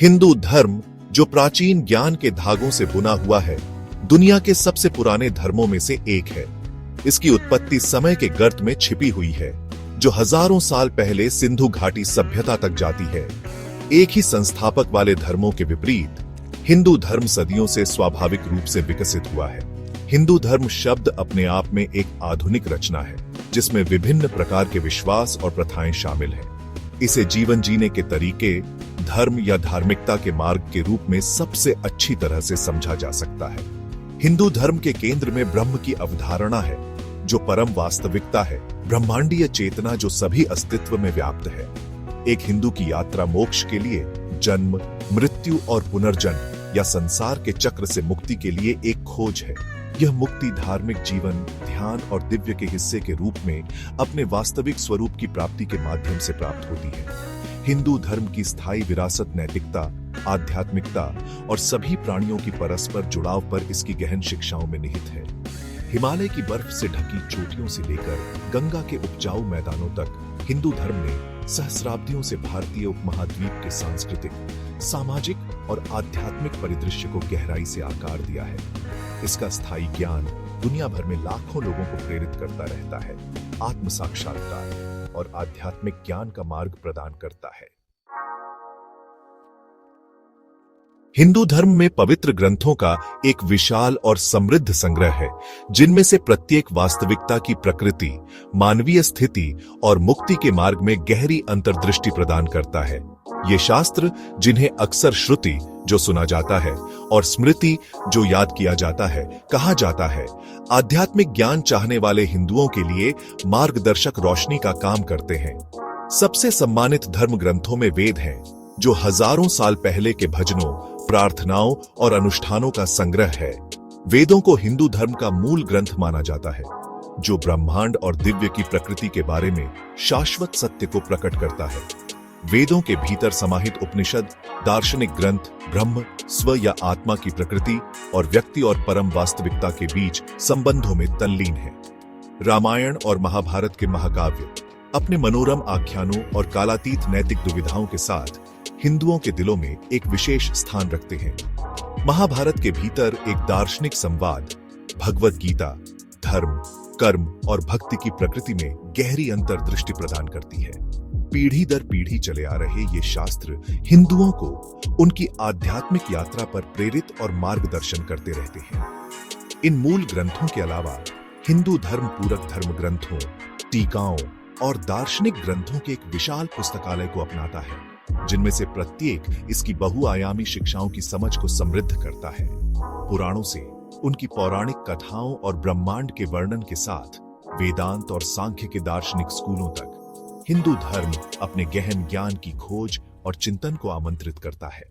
हिंदू धर्म, जो प्राचीन ज्ञान के धागों से बुना हुआ है, दुनिया के सबसे पुराने धर्मों में से एक है। इसकी उत्पत्ति समय के गर्त में छिपी हुई है, जो हजारों साल पहले सिंधु घाटी सभ्यता तक जाती है। एक ही संस्थापक वाले धर्मों के विपरीत हिंदू धर्म सदियों से स्वाभाविक रूप से विकसित हुआ है। हिंदू धर्म शब्द अपने आप में एक आधुनिक रचना है, जिसमें विभिन्न प्रकार के विश्वास और प्रथाएं शामिल हैं। इसे जीवन जीने के तरीके, धर्म या धार्मिकता के मार्ग के रूप में सबसे अच्छी तरह से समझा जा सकता है। हिंदू धर्म के केंद्र में ब्रह्म की अवधारणा है, जो परम वास्तविकता है, ब्रह्मांडीय चेतना जो सभी अस्तित्व में व्याप्त है। एक हिंदू की यात्रा मोक्ष के लिए, जन्म, मृत्यु और पुनर्जन्म या संसार के चक्र से मुक्ति के लिए एक खोज है। यह मुक्ति धार्मिक जीवन, ध्यान और दिव्य के हिस्से के रूप में अपने वास्तविक स्वरूप की प्राप्ति के माध्यम से प्राप्त होती है। हिंदू धर्म की स्थायी विरासत नैतिकता, आध्यात्मिकता और सभी प्राणियों की परस्पर जुड़ाव पर इसकी गहन शिक्षाओं में निहित है। हिमालय की बर्फ से ढकी चोटियों से लेकर गंगा के उपजाऊ मैदानों तक हिंदू धर्म ने सहस्राब्दियों से भारतीय उपमहाद्वीप के सांस्कृतिक, सामाजिक और आध्यात्मिक परिदृश्य को गहराई से आकार दिया है। इसका स्थायी ज्ञान दुनिया भर में लाखों लोगों को प्रेरित करता रहता है, आत्म साक्षात्कार और आध्यात्मिक ज्ञान का मार्ग प्रदान करता है। हिंदू धर्म में पवित्र ग्रंथों का एक विशाल और समृद्ध संग्रह है, जिनमें से प्रत्येक वास्तविकता की प्रकृति, मानवीय स्थिति और मुक्ति के मार्ग में गहरी अंतर्दृष्टि प्रदान करता है। ये शास्त्र, जिन्हें अक्सर श्रुति, जो सुना जाता है, और स्मृति, जो याद किया जाता है, कहा जाता है, आध्यात्मिक ज्ञान चाहने वाले हिंदुओं के लिए मार्गदर्शक रोशनी का काम करते हैं। सबसे सम्मानित धर्म ग्रंथों में वेद हैं, जो हजारों साल पहले के भजनों, प्रार्थनाओं और अनुष्ठानों का संग्रह है। वेदों को हिंदू धर्म का मूल ग्रंथ माना जाता है, जो ब्रह्मांड और दिव्य की प्रकृति के बारे में शाश्वत सत्य को प्रकट करता है। वेदों के भीतर समाहित उपनिषद दार्शनिक ग्रंथ ब्रह्म, स्व या आत्मा की प्रकृति और व्यक्ति और परम वास्तविकता के बीच संबंधों में तल्लीन है। रामायण और महाभारत के महाकाव्य अपने मनोरम आख्यानों और कालातीत नैतिक दुविधाओं के साथ हिंदुओं के दिलों में एक विशेष स्थान रखते हैं। महाभारत के भीतर एक दार्शनिक संवाद भगवत गीता धर्म, कर्म और भक्ति की प्रकृति में गहरी अंतर्दृष्टि प्रदान करती है। पीढ़ी दर पीढ़ी चले आ रहे ये शास्त्र हिंदुओं को उनकी आध्यात्मिक यात्रा पर प्रेरित और मार्गदर्शन करते रहते हैं। इन मूल ग्रंथों के अलावा हिंदू धर्म पूरक धर्म ग्रंथों, टीकाओं और दार्शनिक ग्रंथों के एक विशाल पुस्तकालय को अपनाता है, जिनमें से प्रत्येक इसकी बहुआयामी शिक्षाओं की समझ को समृद्ध करता है। पुराणों से उनकी पौराणिक कथाओं और ब्रह्मांड के वर्णन के साथ वेदांत और सांख्य के दार्शनिक स्कूलों तक, हिंदू धर्म अपने गहन ज्ञान की खोज और चिंतन को आमंत्रित करता है।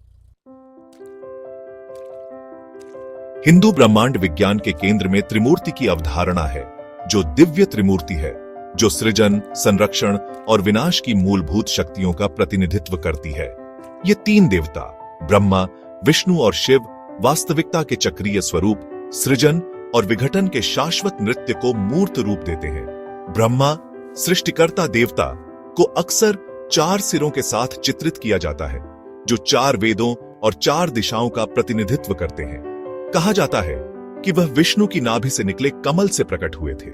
हिंदू ब्रह्मांड विज्ञान के केंद्र में त्रिमूर्ति की अवधारणा है, जो दिव्य त्रिमूर्ति है, जो सृजन, संरक्षण और विनाश की मूलभूत शक्तियों का प्रतिनिधित्व करती है। ये तीन देवता ब्रह्मा, विष्णु और शिव वास्तविकता के चक्रीय स्वरूप, सृजन और विघटन के शाश्वत नृत्य को मूर्त रूप देते हैं। ब्रह्मा, सृष्टिकर्ता देवता, को अक्सर 4 सिरों के साथ चित्रित किया जाता है, जो 4 वेदों और 4 दिशाओं का प्रतिनिधित्व करते हैं। कहा जाता है कि वह विष्णु की नाभि से निकले कमल से प्रकट हुए थे।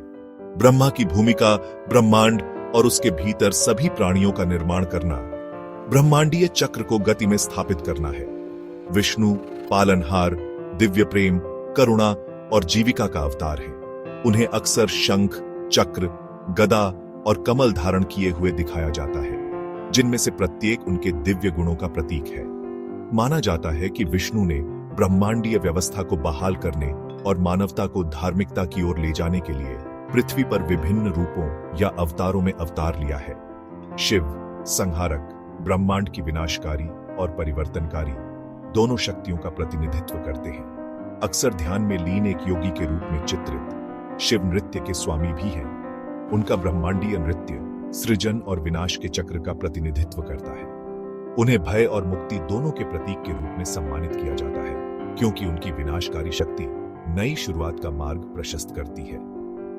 ब्रह्मा की भूमिका ब्रह्मांड और उसके भीतर सभी प्राणियों का निर्माण करना, ब्रह्मांडीय चक्र को गति में स्थापित करना है। विष्णु पालनहार, दिव्य प्रेम, करुणा और जीविका का अवतार है। उन्हें अक्सर शंख, चक्र, गदा और कमल धारण किए हुए दिखाया जाता है, जिनमें से प्रत्येक उनके दिव्य गुणों का प्रतीक है। माना जाता है कि विष्णु ने ब्रह्मांडीय व्यवस्था को बहाल करने और मानवता को धार्मिकता की ओर ले जाने के लिए पृथ्वी पर विभिन्न रूपों या अवतारों में अवतार लिया है। शिव संहारक, ब्रह्मांड की विनाशकारी और परिवर्तनकारी दोनों शक्तियों का प्रतिनिधित्व करते हैं। अक्सर ध्यान में लीन एक योगी के रूप में चित्रित शिव नृत्य के स्वामी भी हैं। उनका ब्रह्मांडीय नृत्य सृजन और विनाश के चक्र का प्रतिनिधित्व करता है। उन्हें भय और मुक्ति दोनों के प्रतीक के रूप में सम्मानित किया जाता है, क्योंकि उनकी विनाशकारी शक्ति नई शुरुआत का मार्ग प्रशस्त करती है।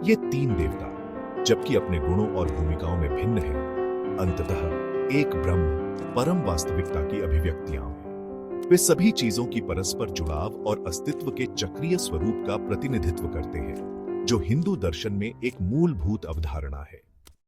ये तीन देवता, जबकि अपने गुणों और भूमिकाओं में भिन्न हैं, अंततः एक ब्रह्म परम वास्तविकता की अभिव्यक्तियां हैं। वे सभी चीजों की परस्पर जुड़ाव और अस्तित्व के चक्रीय स्वरूप का प्रतिनिधित्व करते हैं, जो हिंदू दर्शन में एक मूलभूत अवधारणा है।